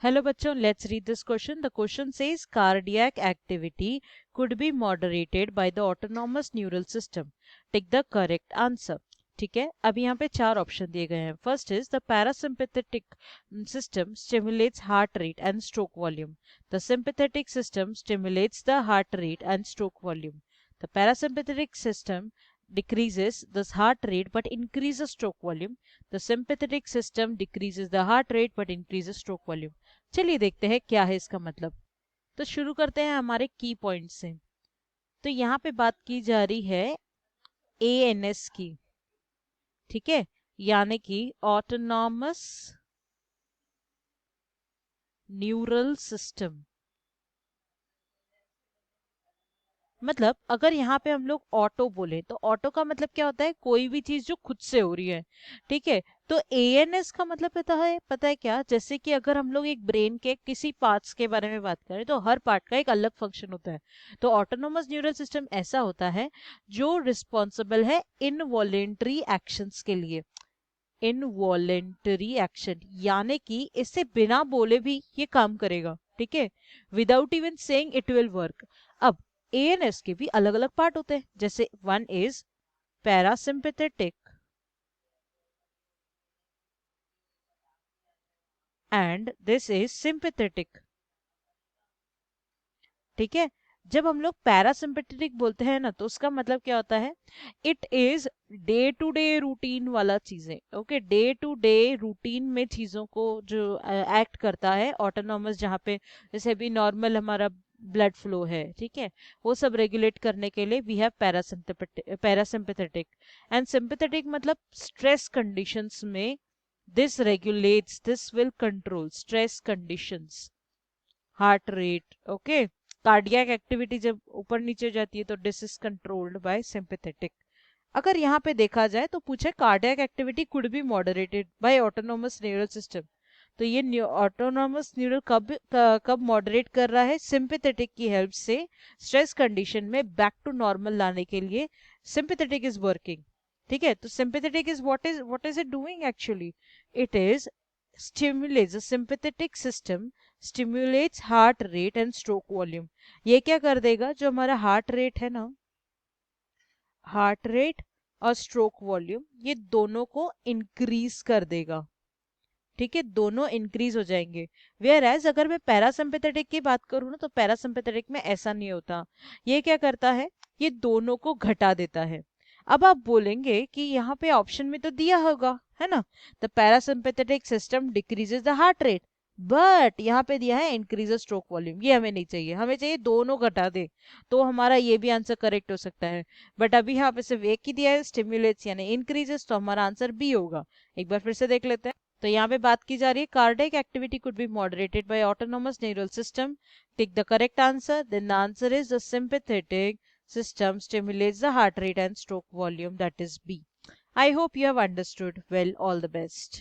Hello bachcho, let's read this question. The question says cardiac activity could be moderated by the autonomous neural system. Take the correct answer. ठीक है, अब यहाँ पे चार option दिए गए हैं. First is the parasympathetic system stimulates heart rate and stroke volume. The sympathetic system stimulates the heart rate and stroke volume. The parasympathetic system decreases the heart rate but increases stroke volume. The sympathetic system decreases the heart rate but increases stroke volume. चलिए देखते हैं क्या है इसका मतलब. तो शुरू करते हैं हमारे की पॉइंट से. तो यहाँ पे बात की जा रही है ANS की, ठीक है, यानी कि ऑटोनॉमस न्यूरल सिस्टम. मतलब अगर यहाँ पे हम लोग ऑटो बोले तो ऑटो का मतलब क्या होता है, कोई भी चीज जो खुद से हो रही है. ठीक है, तो एएनएस का मतलब पता है क्या, जैसे कि अगर हम लोग एक ब्रेन के किसी पार्ट्स के बारे में बात करें तो हर पार्ट का एक अलग फंक्शन होता है. तो ऑटोनोमस न्यूरल सिस्टम ऐसा होता है जो रिस्पॉन्सिबल है इनवॉलेंटरी एक्शंस के लिए. इनवॉलेंटरी एक्शन यानी कि इससे बिना बोले भी ये काम करेगा. ठीक है, without even saying it will work. अब एएनएस के भी अलग अलग पार्ट होते हैं, जैसे one is parasympathetic and this is sympathetic. ठीक है, जब हम लोग पैरासिम्पैथेटिक बोलते हैं ना तो उसका मतलब क्या होता है, it is day to day routine वाला चीजें. Okay, day to day routine में चीजों को जो एक्ट करता है ऑटोनॉमस, जहाँ पे जैसे भी नॉर्मल हमारा ब्लड फ्लो है, ठीक है, वो सब रेगुलेट करने के लिए we have parasympathetic. And sympathetic मतलब स्ट्रेस कंडीशंस में this regulates, this will control stress conditions, heart rate. Okay, cardiac activity जब ऊपर नीचे हो जाती है तो this is controlled by sympathetic. अगर यहाँ पे देखा जाए तो पूछे cardiac activity could be moderated by autonomous neural system. तो ये ऑटोनोमस न्यूरल कब मॉडरेट कर रहा है, सिंपैथेटिक की हेल्प से स्ट्रेस कंडीशन में बैक टू नॉर्मल लाने के लिए सिंपैथेटिक इज वर्किंग. ठीक है, तो sympathetic is what is it doing actually, it is stimulates the sympathetic system stimulates heart rate and stroke volume. ये क्या कर देगा, जो हमारा हार्ट रेट है ना, हार्ट रेट और स्ट्रोक वॉल्यूम, ये दोनों को इंक्रीज कर देगा. ठीक है, दोनों इंक्रीज हो जाएंगे. वेयर एज अगर मैं पैरासिम्पैथेटिक की बात करूँ ना तो पैरासिम्पैथेटिक में ऐसा नहीं होता. ये क्या करता है, ये दोनों को घटा देता है. अब आप बोलेंगे कि यहाँ पे ऑप्शन में तो दिया होगा, है ना, the parasympathetic system decreases the heart rate, but यहाँ पे दिया है इंक्रीज स्ट्रोक वॉल्यूम. ये हमें नहीं चाहिए, हमें चाहिए दोनों घटा दे. तो हमारा ये भी आंसर करेक्ट हो सकता है. बट अभी यहाँ पे सिर्फ एक ही दिया है, स्टिमुलेट्स यानी इंक्रीजेस, तो हमारा आंसर बी होगा. एक बार फिर से देख लेते हैं. तो यहाँ पे बात की जा रही है cardiac activity could be moderated by autonomous neural system. Tick the correct answer. Then the answer is the sympathetic system stimulates the heart rate and stroke volume, that is B. I hope you have understood well. All the best.